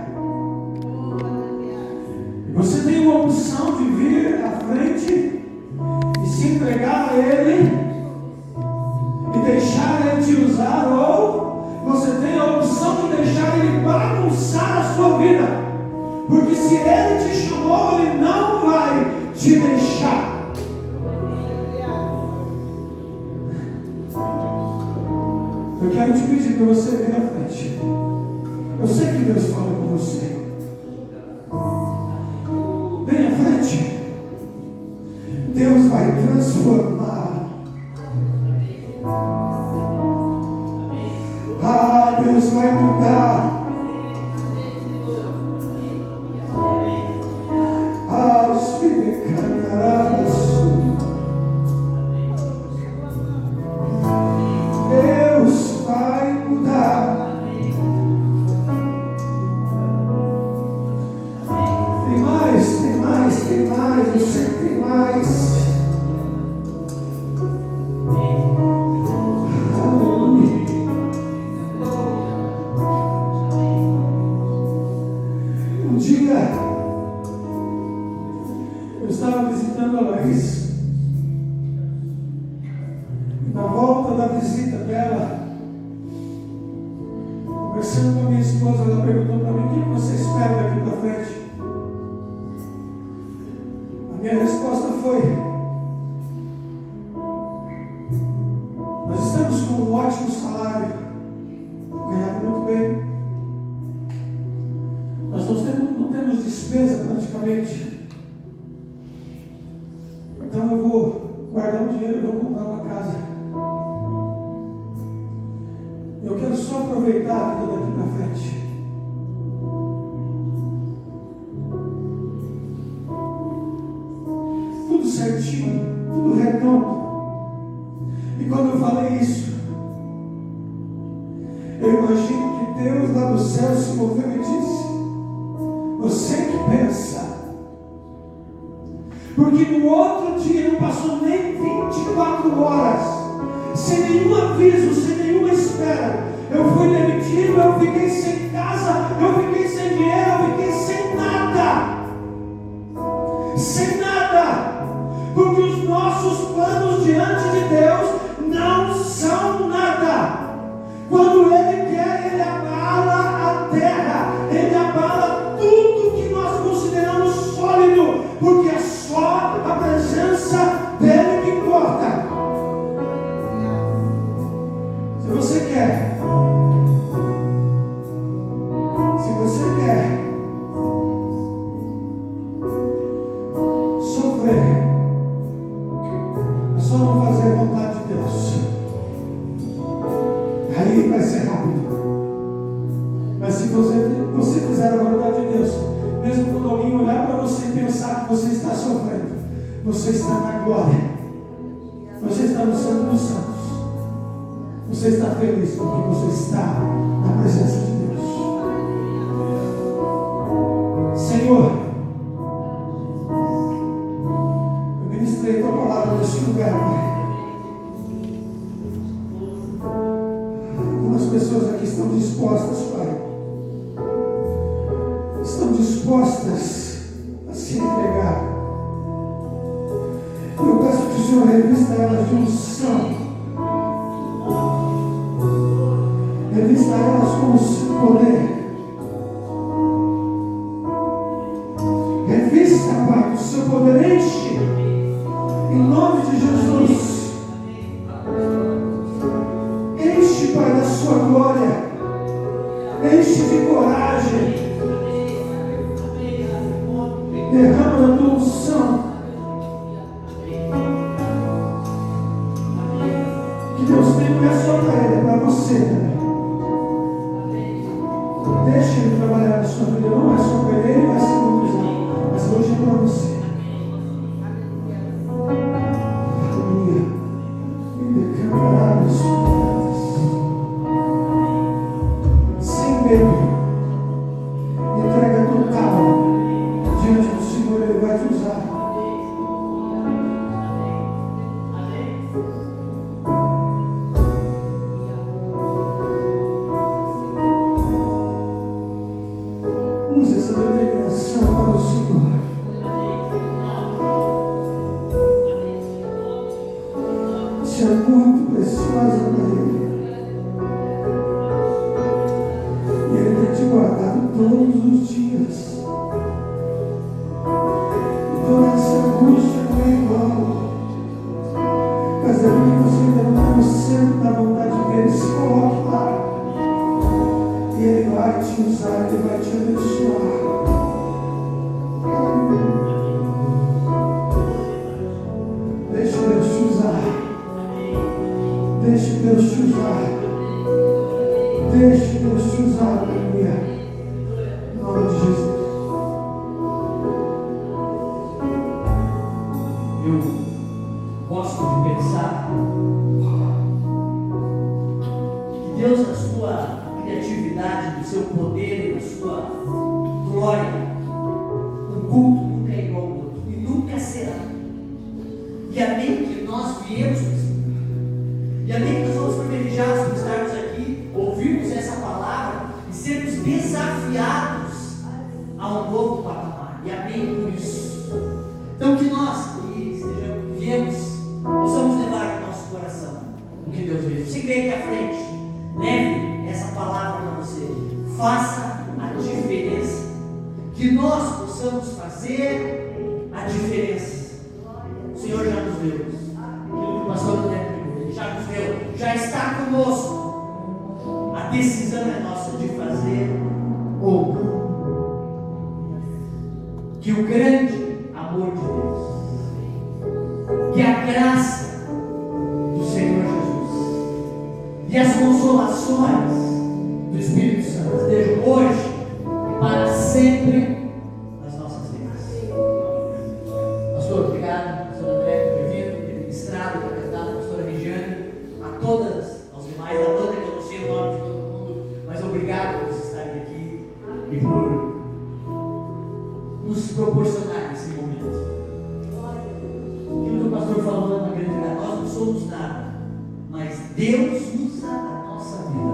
E você tem uma opção de vir à frente e se entregar a Ele e deixar Ele te usar, ou você tem a opção de deixar Ele bagunçar a sua vida. Porque se Ele te chamou, Ele não vai te deixar. Eu quero te pedir para você vir à frente. Eu sei que Deus fala com você. Vem à frente. Deus vai transformar. Ah, Deus vai mudar. Ah, o Espírito cantará na sua. Deus vai mudar. Tem mais, tem mais, tem mais. Eu sei que tem mais. Aleluia. Um dia eu estava visitando a Laís. Na volta da visita dela, conversando com a minha esposa, ela perguntou para mim: o que você espera daqui para frente? A minha resposta foi: nós estamos com um ótimo salário, ganhado muito bem, nós não temos despesa praticamente, então eu vou guardar um dinheiro e vou comprar uma casa. Eu quero só aproveitar a vida daqui para frente. Tudo certinho, tudo redondo. E quando eu falei isso, eu imagino que Deus lá do céu se moveu e disse: você que pensa. Porque no outro dia não passou nem 24 horas, sem nenhum aviso, sem nenhuma espera, eu fui demitido, eu fiquei sem casa, eu fiquei sem dinheiro, eu fiquei sem nada. Sem nada. Porque os nossos planos diante de Deus não são nada. Quando Ele quer, Ele abala a terra, Ele abala tudo que nós consideramos sólido, porque é só a presença dEle que importa. Se você quer sofrer, é só não fazer a vontade de Deus. Aí vai ser rápido. Mas se você fizer a vontade de Deus, mesmo quando alguém olhar para você e pensar que você está sofrendo, você está na glória, você está no Santo dos Santos, você está feliz porque você está na presença de Deus. Senhor, eu ministrei tua palavra neste lugar, Pai. Algumas pessoas aqui estão dispostas, Pai, estão dispostas a se entregar. Eu peço que o Senhor revista elas de unção, revista elas com o seu poder, revista, Pai, o seu poder, enche, em nome de Jesus, enche, Pai, da sua glória, enche de coragem, derrama da tua unção. Que Deus tem não é só para Ele, é para você também. Deixa Ele trabalhar na sua vida, não é só para Ele, Ele vai se conduzir, mas hoje é para você. Aleluia. Ele cantará nas suas, sem medo, entrega total diante do Senhor, Ele vai te usar. levanta no centro da vontade dele, se coloque lá. E Ele vai te usar, Ele vai te abençoar. Deixa Deus te usar. Deixa Deus te usar. Deixa Deus te usar, aleluia. Em nome de Jesus. Eu gosto de pensar que Deus, na sua criatividade, no seu poder e na sua glória, um culto nunca é igual ao outro e nunca será. E amém que nós viemos para esse lugar. E amém que nós somos privilegiados por estarmos aqui, ouvirmos essa palavra e sermos desafiados a um novo patamar. E amém por isso. Então que nós possamos levar no nosso coração o que Deus fez. Você vem aqui à frente, leve essa palavra para você, faça a diferença, que nós possamos fazer a diferença. O Senhor já nos deu, o pastor André já nos deu, já está conosco. A decisão é nossa de fazer outra. Que o grande amor de Deus, que a graça do Senhor Jesus e as consolações do Espírito Santo estejam hoje e para sempre nas nossas vidas. Pastor, obrigado, pastor André, por ter vindo, ter ministrado, ter cantado, pastora Regiane, a todas, aos demais da banda, que eu não sei o nome de todo mundo, mas obrigado por vocês estarem aqui e por nos proporcionar esse momento. Aquilo que o pastor falou na grande verdade, nós não somos nada, mas Deus usa a nossa vida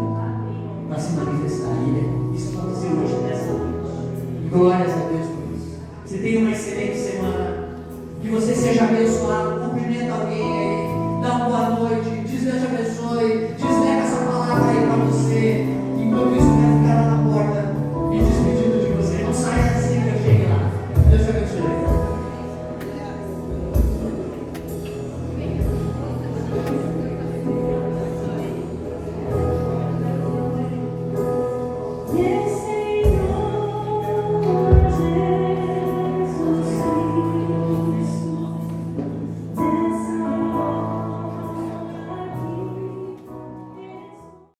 para se manifestar. E isso aconteceu hoje nessa noite. Glória